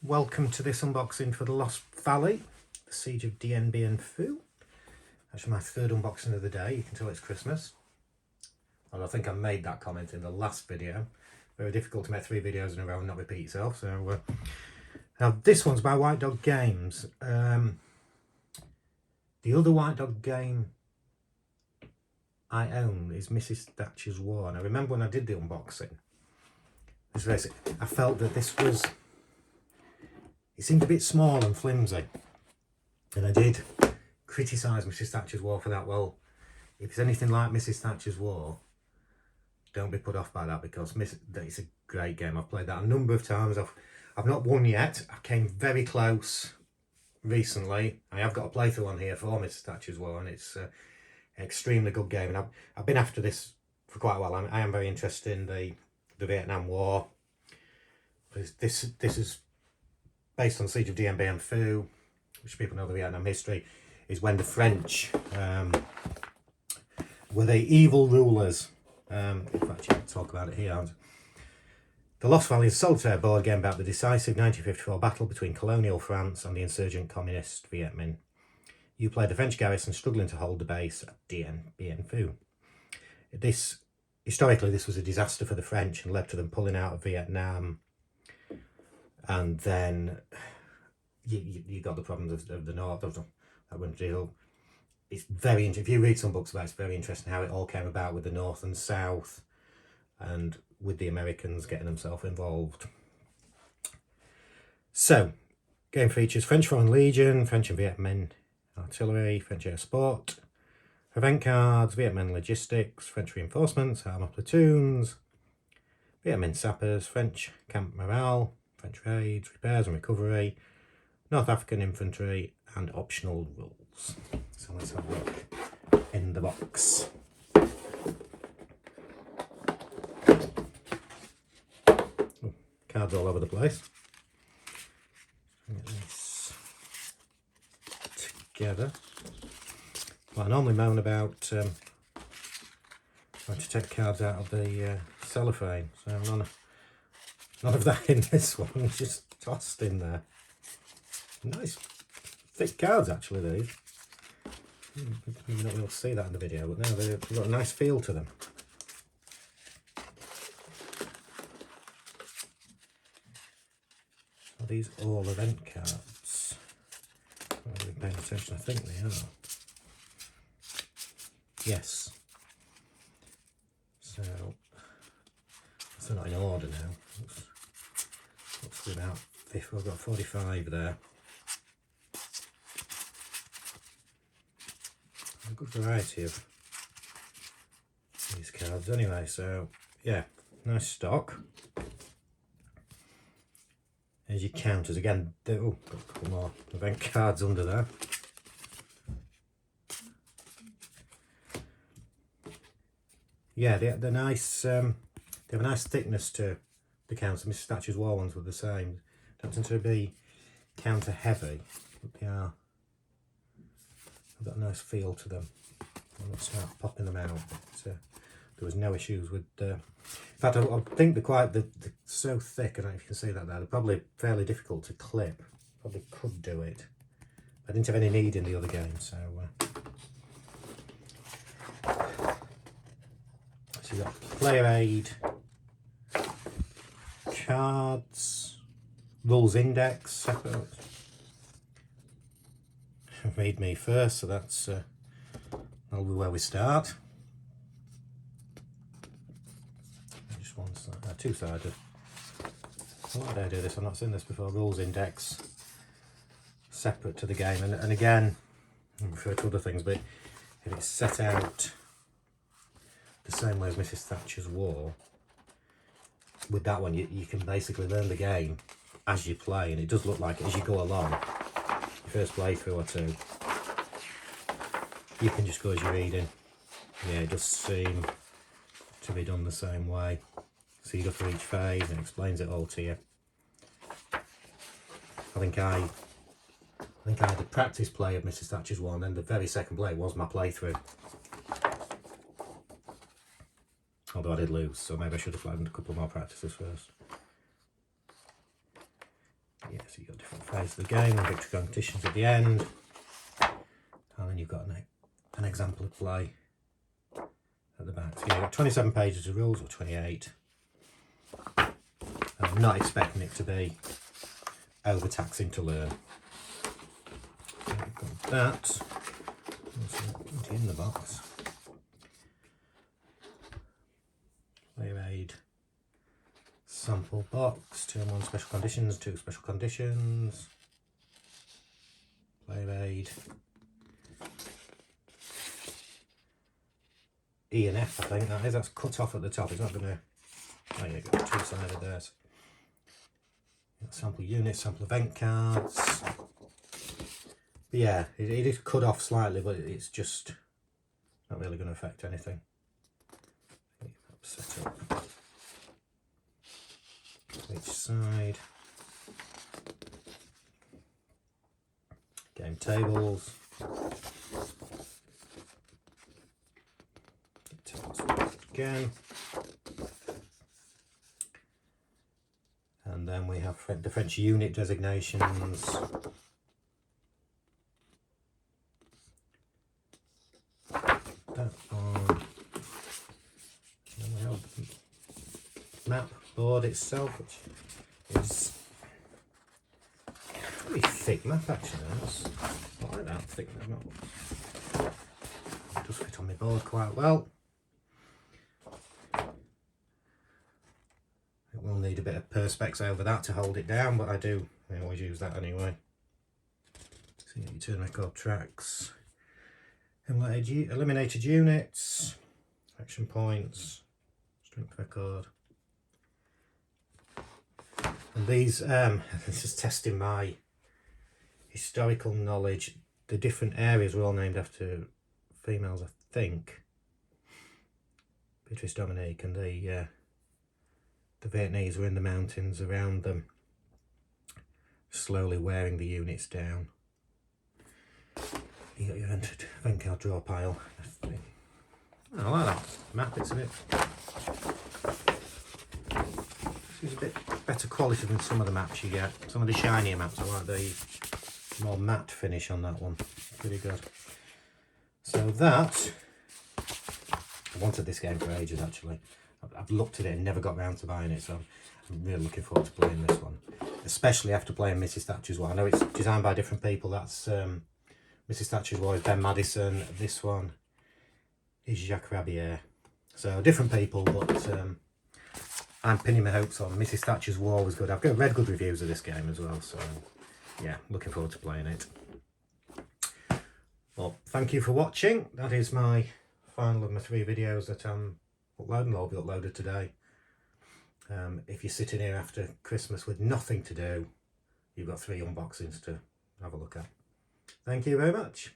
welcome to this unboxing for The Lost Valley, The Siege of Dien. Actually my third unboxing of the day. You can tell it's Christmas. And I think I made that comment in the last video. Very difficult to make 3 videos in a row and not repeat yourself. So now this one's by White Dog Games. The other White Dog game I own is Mrs. Thatcher's War. And I remember when I did the unboxing, I felt that this was, it seemed a bit small and flimsy, and I did criticise Mrs. Thatcher's War for that. Well, if it's anything like Mrs. Thatcher's War, don't be put off by that, because it's a great game. I've played that a number of times. I've not won yet. I came very close recently. I have got a playthrough on here for Mrs. Thatcher's War, and it's an extremely good game. And I've been after this for quite a while. I am very interested in the Vietnam War. This is based on the Siege of Dien, which people know the Vietnam history, is when the French were the evil rulers. In fact, you can talk about it here. The Lost Valley is a solitaire board game about the decisive 1954 battle between colonial France and the insurgent communist Viet Minh. You play the French garrison struggling to hold the base at Dien Bien Phu. Historically, this was a disaster for the French and led to them pulling out of Vietnam. And then you got the problems of the North. That wouldn't deal. It's very interesting. If you read some books about it, it's very interesting how it all came about with the North and South, and with the Americans getting themselves involved. So, game features French Foreign Legion, French and Viet Minh artillery, French air support, event cards, Viet Minh logistics, French reinforcements, armour platoons, Viet Minh sappers, French camp morale, French raids, repairs and recovery, North African infantry, and optional rules. So let's have a look in the box. Oh, cards all over the place. Get this together. Well, I normally moan about trying to take cards out of the cellophane, so none of that in this one. It's just tossed in there. Nice thick cards, actually, these. You're not able to see that in the video, but no, they've got a nice feel to them. Are these all event cards? I'm not really paying attention. I think they are. Yes. So they're not in order now. Looks about 50. I've got 45 there. A good variety of these cards anyway, so yeah, nice stock. As your counters again, got a couple more event cards under there. Yeah, they're nice. They have a nice thickness to the counters. Mrs. Thatcher's War ones were the same. Don't tend to be counter heavy, but they are. I've got a nice feel to them. I'll start popping them out. But, there was no issues with. In fact, I think they're so thick. I don't know if you can see that there. They're probably fairly difficult to clip. Probably could do it. I didn't have any need in the other game, so. So you've got player aid, cards, rules index, separate. Read me first, so that'll be where we start. Just one side, two-sided. Why did I do this? I've not seen this before. Rules index, separate to the game, and again, I refer to other things, but if it's set out the same way as Mrs. Thatcher's War, with that one you can basically learn the game as you play, and it does look like as you go along. Your first playthrough or two, you can just go as you're reading. Yeah, it does seem to be done the same way. So you go through each phase and it explains it all to you. I think I had the practice play of Mrs. Thatcher's War, and then the very second play was my playthrough. Although I did lose, so maybe I should have played a couple more practices first. Yes, So you've got different phases of the game and victory competitions at the end. And then you've got an example of play at the back. So you've got 27 pages of rules, or 28. I'm not expecting it to be overtaxing to learn. So we've got that. What's in the box? Player aid sample box, 2 and 1 special conditions, 2 special conditions. Player aid. E and F, I think that is. That's cut off at the top. It's not going to. Oh, yeah, got 2-sided there. Sample units, sample event cards. But yeah, it is cut off slightly, but it's just not really going to affect anything. Set up each side. Game tables. Again. And then we have the French unit designations. That on. Then we have the map board itself, which is a pretty thick map actually. I like that thick map. It does fit on my board quite well. It will need a bit of perspex over that to hold it down, but I always use that anyway. So you turn record tracks, eliminated units, action points, strength record. And these, this is testing my historical knowledge. The different areas were all named after females, I think. Beatrice Dominique, and the Vietnamese were in the mountains around them, slowly wearing the units down. You got your event card draw pile. I like that map, it's a bit. It's a bit better quality than some of the maps you get. Some of the shinier maps, I like the more matte finish on that one. Pretty good. So that, I wanted this game for ages actually. I've looked at it and never got round to buying it, so I'm really looking forward to playing this one. Especially after playing Mrs. Thatcher's War. I know it's designed by different people. That's Mrs. Thatcher's War is Ben Madison. This one is Jacques Rabier. So different people, but I'm pinning my hopes on Mrs. Thatcher's War was good. I've read good reviews of this game as well, so yeah, looking forward to playing it. Well, thank you for watching. That is my final of my 3 videos that I'm uploading. They'll be uploaded today. If you're sitting here after Christmas with nothing to do, you've got 3 unboxings to have a look at. Thank you very much.